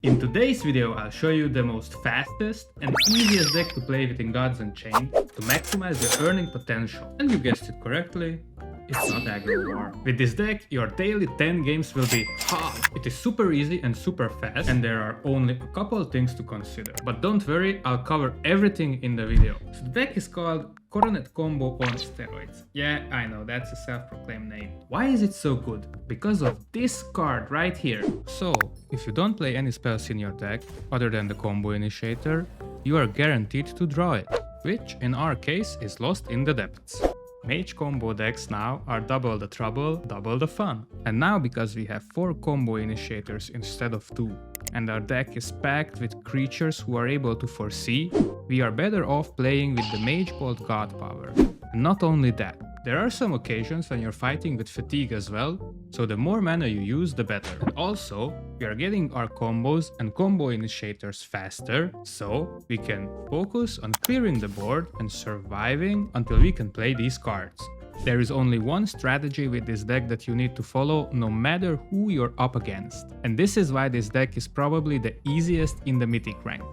In today's video, I'll show you the most fastest and easiest deck to play with in Gods Unchained to maximize your earning potential. And you guessed it correctly, it's not aggro war. With this deck, your daily 10 games will be hard. It is super easy and super fast, and there are only a couple things to consider. But don't worry, I'll cover everything in the video. So the deck is called Coronet Combo on steroids. Yeah, I know, that's a self-proclaimed name. Why is it so good? Because of this card right here. So, if you don't play any spells in your deck, other than the combo initiator, you are guaranteed to draw it, which in our case is lost in the depths. Mage combo decks now are double the trouble, double the fun. And now because we have 4 combo initiators instead of 2, and our deck is packed with creatures who are able to foresee, we are better off playing with the magebolt godpower. And not only that, there are some occasions when you're fighting with fatigue as well, so the more mana you use, the better. And also, we are getting our combos and combo initiators faster, so we can focus on clearing the board and surviving until we can play these cards. There is only one strategy with this deck that you need to follow no matter who you're up against. And this is why this deck is probably the easiest in the Mythic rank.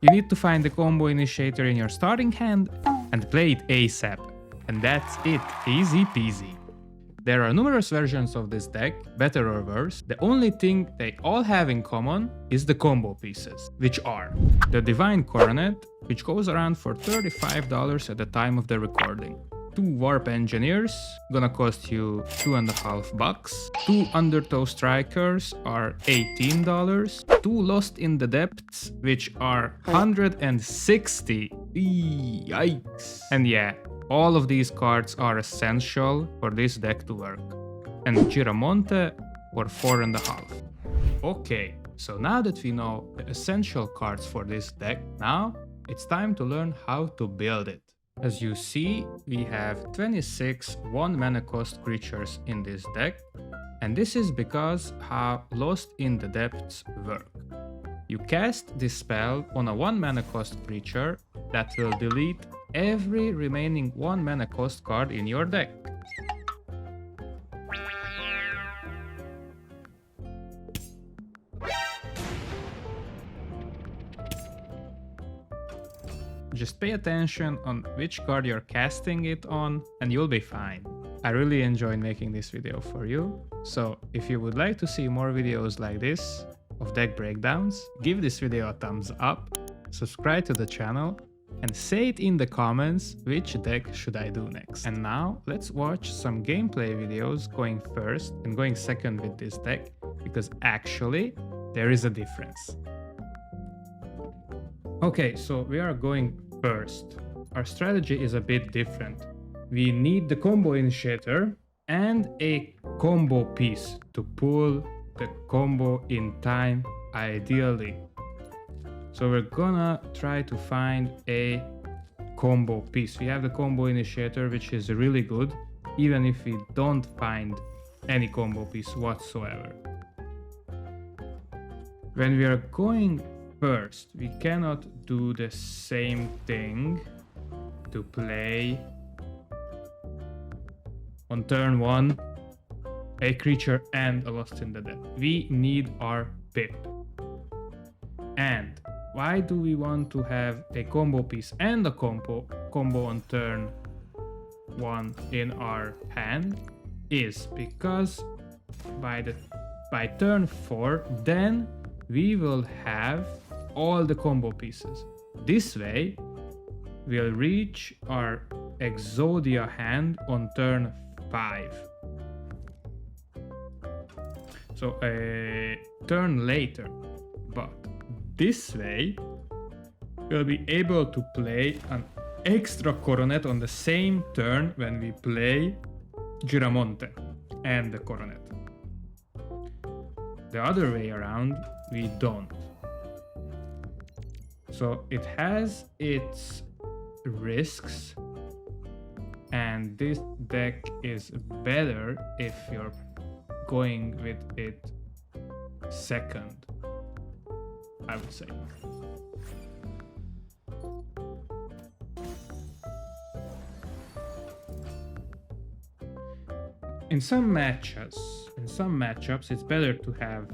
You need to find the combo initiator in your starting hand and play it ASAP. And that's it, easy peasy. There are numerous versions of this deck, better or worse. The only thing they all have in common is the combo pieces, which are the Divine Coronet, which goes around for $35 at the time of the recording. 2 Warp Engineers, gonna cost you $2.50. 2 Undertow Strikers are $18. 2 Lost in the Depths, which are $160. Yikes. And yeah, all of these cards are essential for this deck to work. And Giramonte for $4.50. Okay, so now that we know the essential cards for this deck, now it's time to learn how to build it. As you see, we have 26 1 mana cost creatures in this deck, and this is because how Lost in the Depths work. You cast this spell on a 1 mana cost creature that will delete every remaining 1 mana cost card in your deck. Just pay attention on which card you're casting it on and you'll be fine. I really enjoyed making this video for you, so if you would like to see more videos like this of deck breakdowns, give this video a thumbs up, subscribe to the channel, and say it in the comments which deck should I do next. And now let's watch some gameplay videos going first and going second with this deck, because actually there is a difference. Okay, so we are going first. Our strategy is a bit different. We need the combo initiator and a combo piece to pull the combo in time, ideally. So we're gonna try to find a combo piece. We have the combo initiator, which is really good, even if we don't find any combo piece whatsoever. When we are going first, we cannot do the same thing to play on turn 1 a creature and a Lost in the Depths. We need our pip. And why do we want to have a combo piece and a combo on turn 1 in our hand? Is because by turn 4, then we will have all the combo pieces. This way, we'll reach our Exodia hand on turn 5. So a turn later, but this way, we'll be able to play an extra Coronet on the same turn when we play Giramonte and the Coronet. The other way around, we don't. So it has its risks, and this deck is better if you're going with it second, I would say. In some matchups, it's better to have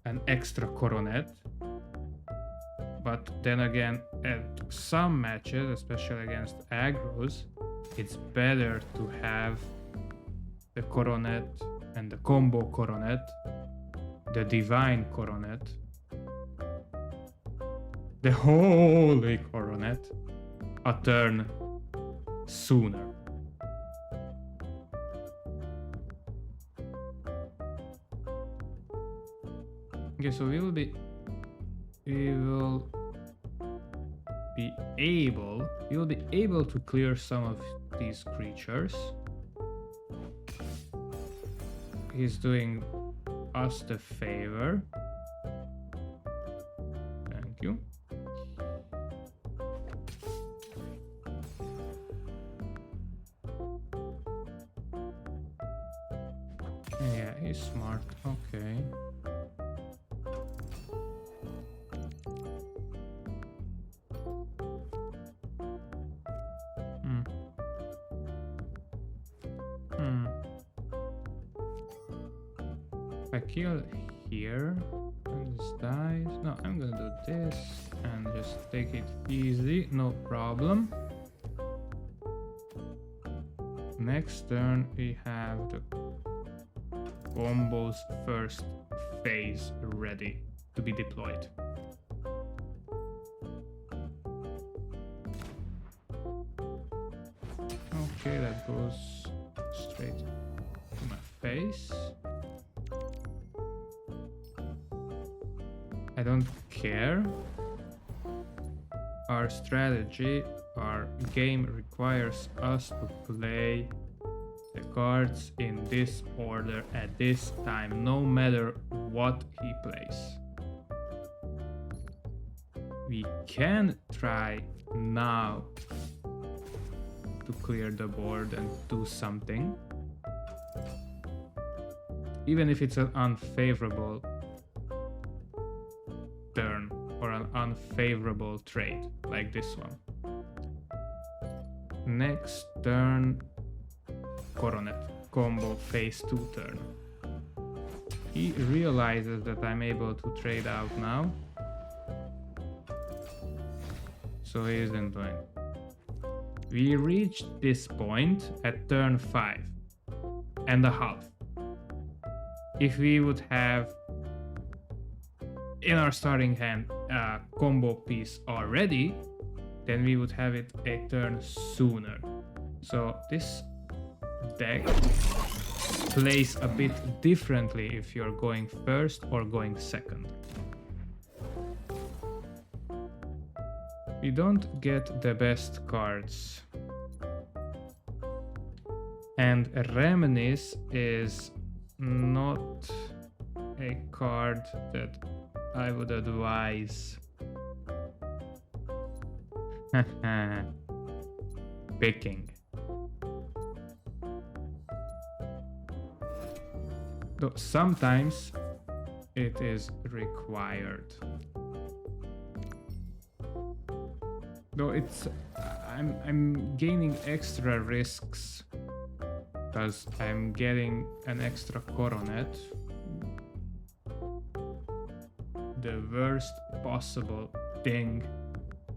an extra coronet. But then again, at some matches, especially against aggros, it's better to have the coronet and the combo coronet, the divine coronet, the holy coronet, a turn sooner. Okay, so we will be able to clear some of these creatures. He's doing us the favor. Thank you. Yeah, he's smart. Okay. If I kill here and this dies, no, I'm gonna do this and just take it easy, no problem. Next turn we have the combo's first phase ready to be deployed. Okay, that goes straight to my face. I don't care. Our strategy, our game requires us to play the cards in this order at this time, no matter what he plays. We can try now to clear the board and do something, even if it's an unfavorable turn or an unfavorable trade like this one. Next turn, Coronet Combo phase 2 turn. He realizes that I'm able to trade out now, so he isn't doing. We reached this point at turn 5.5. If we would have in our starting hand a combo piece already, then we would have it a turn sooner. So this deck plays a bit differently if you're going first or going second. We don't get the best cards. And Reminisce is not a card that I would advise picking. Though sometimes it is required. Though it's I'm gaining extra risks because I'm getting an extra coronet. The worst possible thing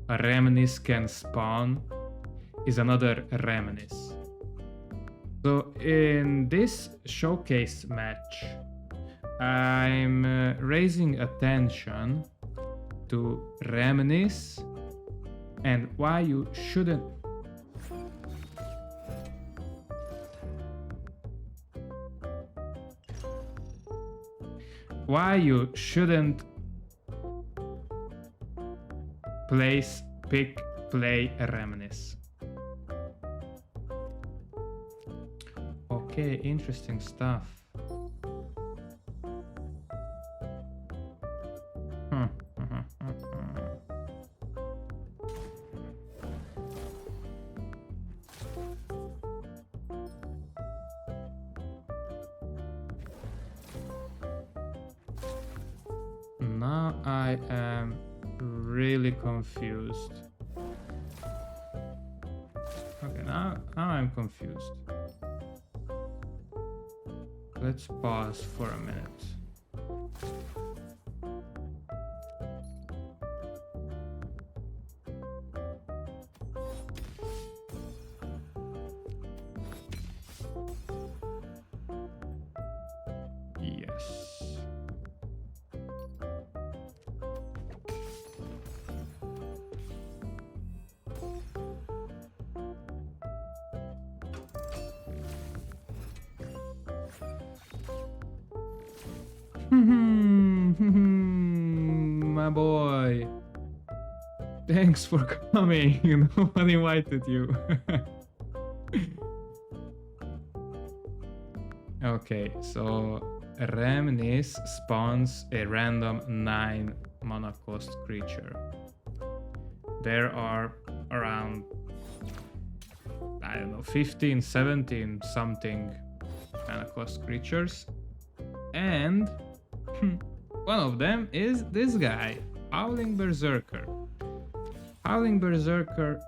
a Reminisce can spawn is another Reminisce. So in this showcase match, I'm raising attention to Reminisce and why you shouldn't play Reminisce. Okay, interesting stuff. Now I am really confused. Okay, now I'm confused. Let's pause for a minute. My boy. Thanks for coming. No one invited you. Okay, so Remnis spawns a random 9 mana cost creature. There are around, I don't know, 15, 17 something mana cost creatures. And one of them is this guy, Howling Berserker. Howling Berserker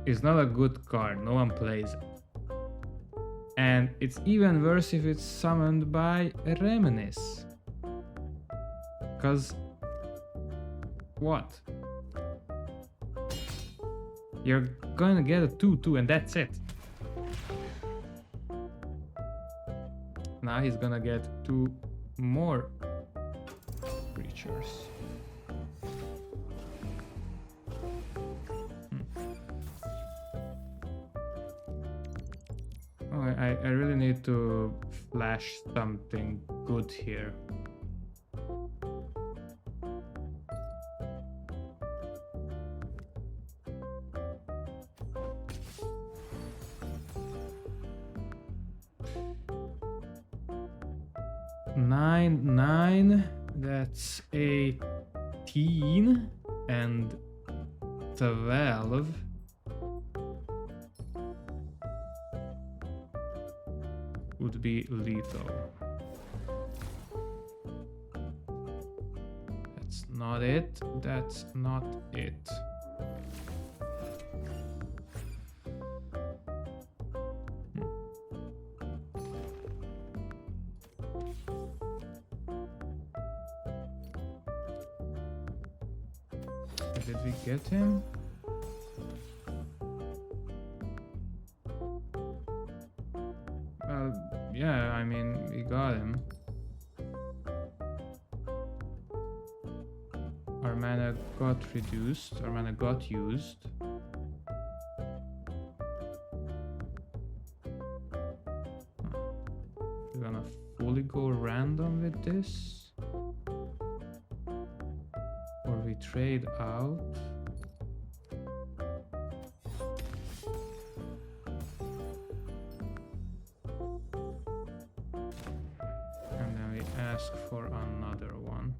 is not a good card, no one plays it. And it's even worse if it's summoned by Remnis. Cause what? You're gonna get a 2/2 and that's it. Now he's gonna get 2 more creatures. Oh, I really need to flash something good here. Nine, that's 18 and 12. Would be lethal. That's not it. That's not it. Did we get him? Yeah, I mean, we got him. Our mana got reduced, our mana got used. We're gonna fully go random with this. Or we trade out. Ask for another one.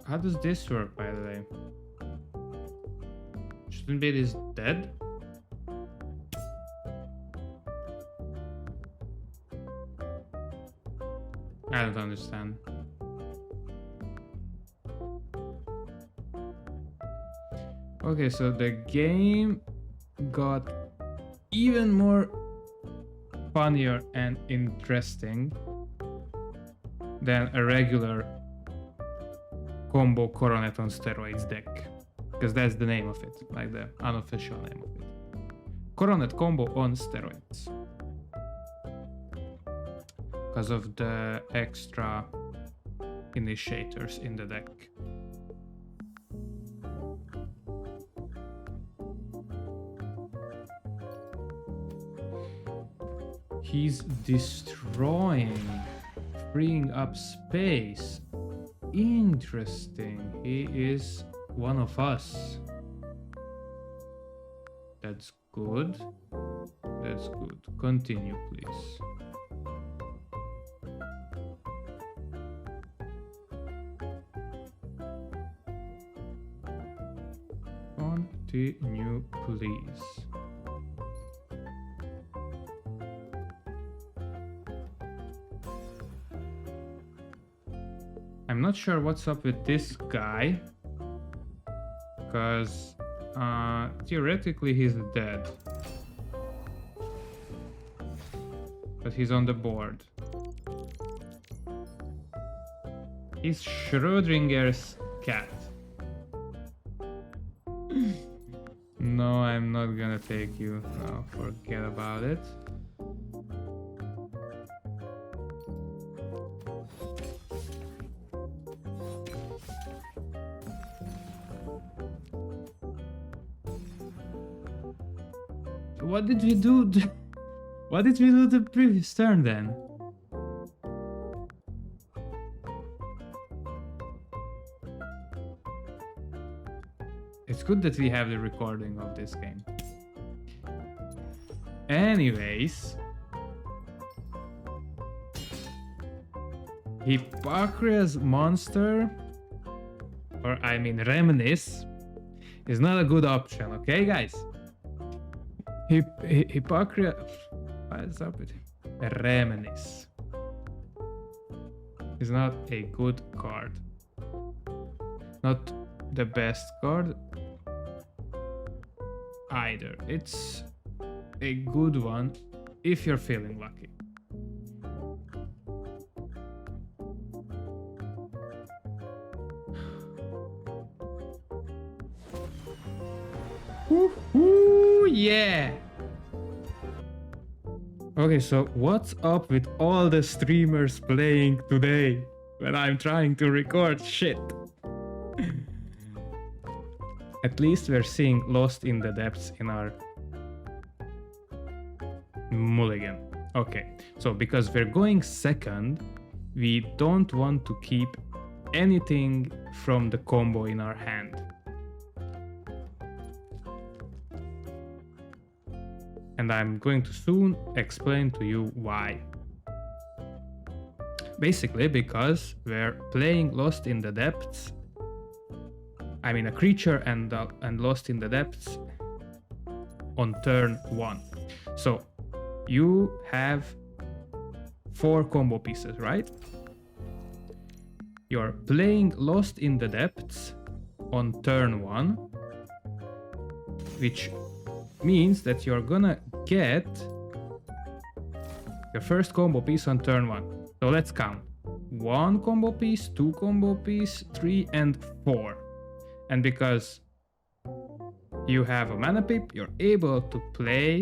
How does this work, by the way? Shouldn't be this dead? I don't understand. Okay, so the game got even more funnier and interesting than a regular combo Coronet on steroids deck. Because that's the name of it, like the unofficial name of it. Coronet Combo on steroids. Because of the extra initiators in the deck. He's destroying, freeing up space. Interesting. He is one of us. That's good. That's good. Continue, please. Continue, please. I'm not sure what's up with this guy, because theoretically he's dead, but he's on the board. He's Schrödinger's cat. No, I'm not gonna take you. No, forget about it. What did we do? What did we do the previous turn then? It's good that we have the recording of this game. Anyways, Hippocrates monster, or I mean Reminisce, is not a good option, okay guys? Hippocrates, what's up with him? Reminisce is not a good card. Not the best card either. It's a good one if you're feeling lucky. Woohoo! Yeah! Okay, so what's up with all the streamers playing today when I'm trying to record shit? At least we're seeing Lost in the Depths in our mulligan. Okay, so because we're going second, we don't want to keep anything from the combo in our hand. And I'm going to soon explain to you why. Basically, because we're playing Lost in the Depths. I mean a creature and Lost in the Depths on turn 1. So you have 4 combo pieces, right? You're playing Lost in the Depths on turn 1, which means that you're gonna get your first combo piece on turn 1. So let's count. 1 combo piece, 2 combo piece, 3 and 4. And because you have a mana pip, you're able to play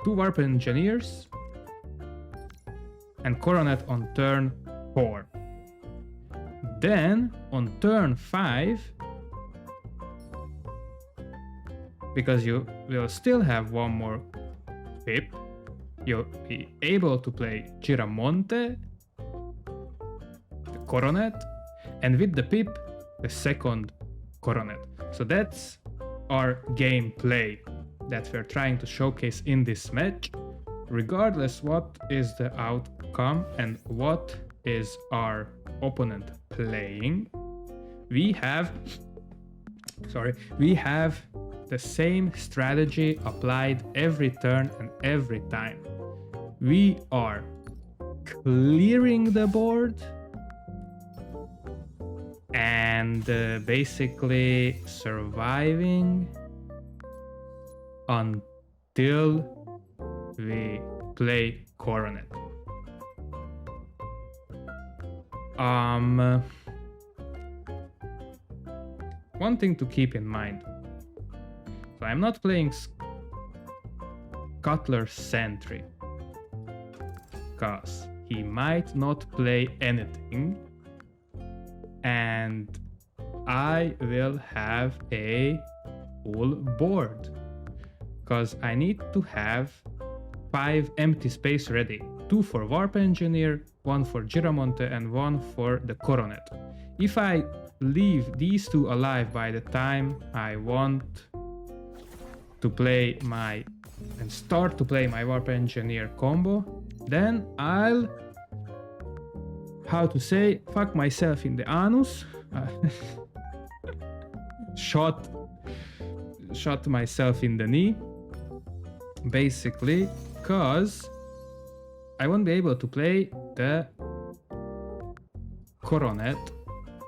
2 Warp Engineers and Coronet on turn 4. Then on turn 5, because you will still have 1 more pip, you'll be able to play Giramonte, the Coronet, and with the pip, the second Coronet. So that's our gameplay that we're trying to showcase in this match. Regardless what is the outcome and what is our opponent playing, we have the same strategy applied every turn and every time. We are clearing the board and basically surviving until we play Coronet. One thing to keep in mind. So I'm not playing Cutler Sentry, because he might not play anything and I will have a full board, because I need to have 5 empty space ready. 2 for Warp Engineer, 1 for Giramonte and 1 for the Coronet. If I leave these 2 alive by the time I want to play start to play my Warp Engineer combo, then I'll, fuck myself in the anus. Shot myself in the knee, basically, because I won't be able to play the Coronet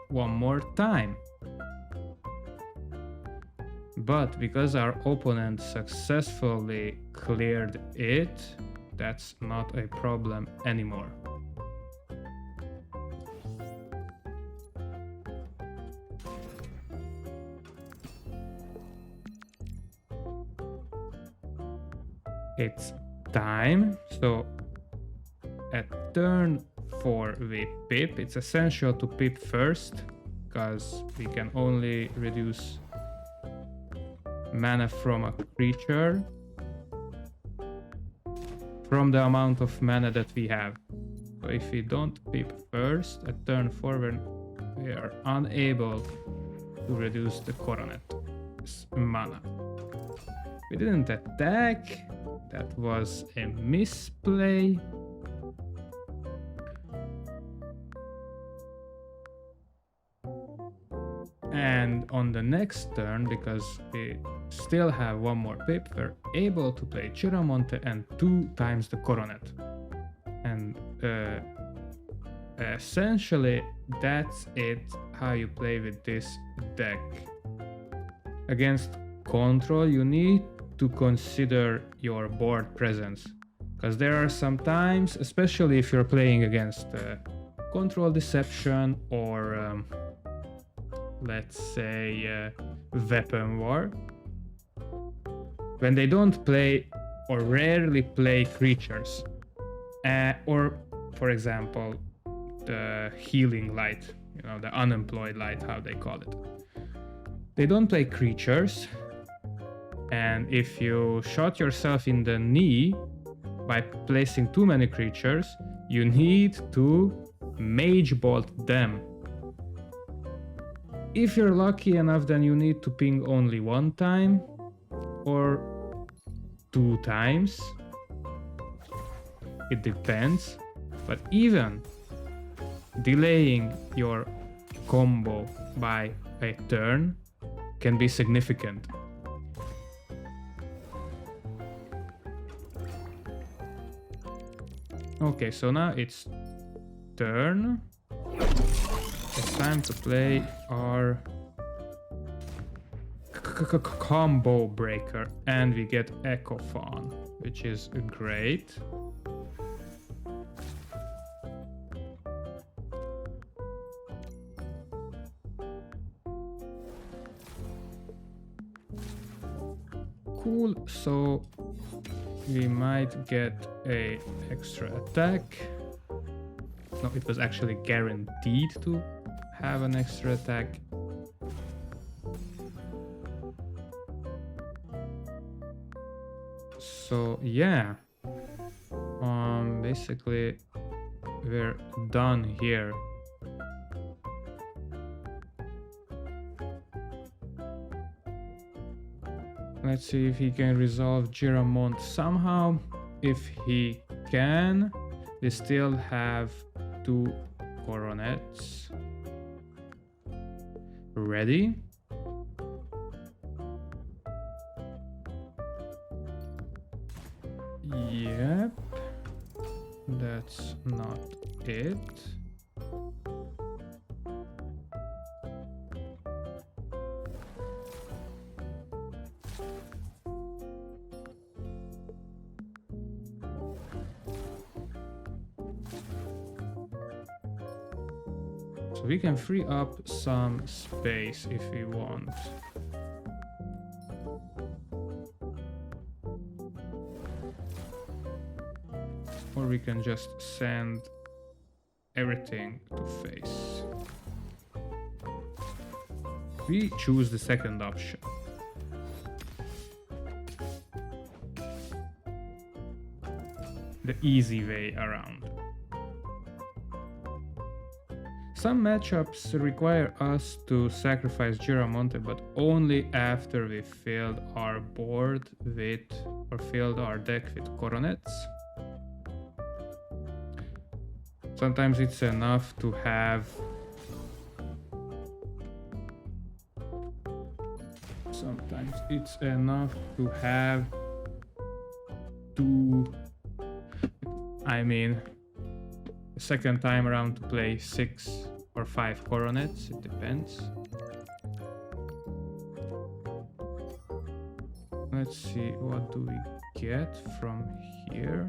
one more time. But because our opponent successfully cleared it, that's not a problem anymore. it's time. So at turn 4 we pip. It's essential to pip first because we can only reduce mana from a creature from the amount of mana that we have. So if we don't pip first at turn 4, we are unable to reduce the Coronet's mana. We didn't attack. That was a misplay. And on the next turn, because we still have one more pip, we're able to play Giramonte and 2 times the Coronet. And essentially that's it, how you play with this deck. Against control you need to consider your board presence, because there are some times, especially if you're playing against control deception or let's say weapon war, when they don't play or rarely play creatures, or for example the healing light, you know, the unemployed light, how they call it. They don't play creatures, and if you shot yourself in the knee by placing too many creatures, you need to magebolt them. If you're lucky enough, then you need to ping only 1 time or 2 times. It depends, but even delaying your combo by a turn can be significant. Okay, so now it's turn. It's time to play our combo breaker, and we get Echophon, which is great. Cool, so we might get a extra attack. No, it was actually guaranteed to have an extra attack. So yeah, basically we're done here. Let's see if he can resolve Giramont somehow. If he can, we still have 2 Coronets ready. Yep, that's not it. So we can free up some space if we want. Or we can just send everything to face. We choose the second option. The easy way around. Some matchups require us to sacrifice Giramonte, but only after we filled our board with, or filled our deck with Coronets. Sometimes it's enough to have second time around to play 6 or 5 Coronets, it depends. Let's see, what do we get from here?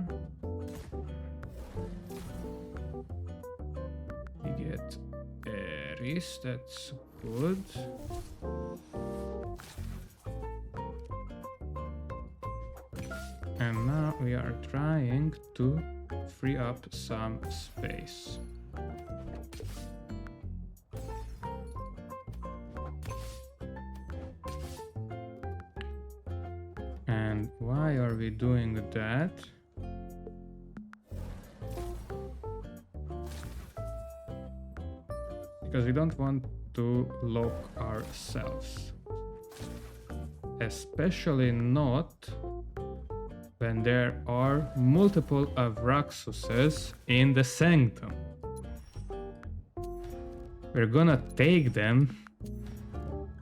We get Eris, that's good. And now we are trying to free up some space. And why are we doing that? Because we don't want to lock ourselves. Especially not when there are multiple Avraxuses in the Sanctum. We're gonna take them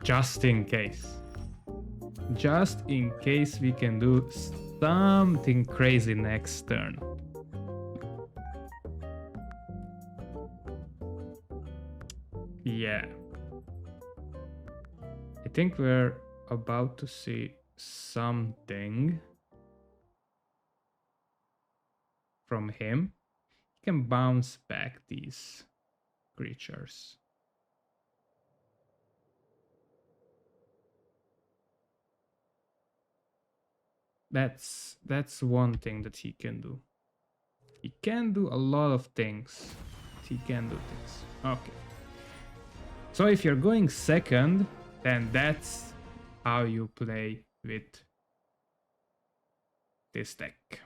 just in case. Just in case we can do something crazy next turn. Yeah. I think we're about to see something from him. He can bounce back these creatures. That's one thing that he can do. He can do a lot of things. He can do things. Okay. So if you're going second, then that's how you play with this deck.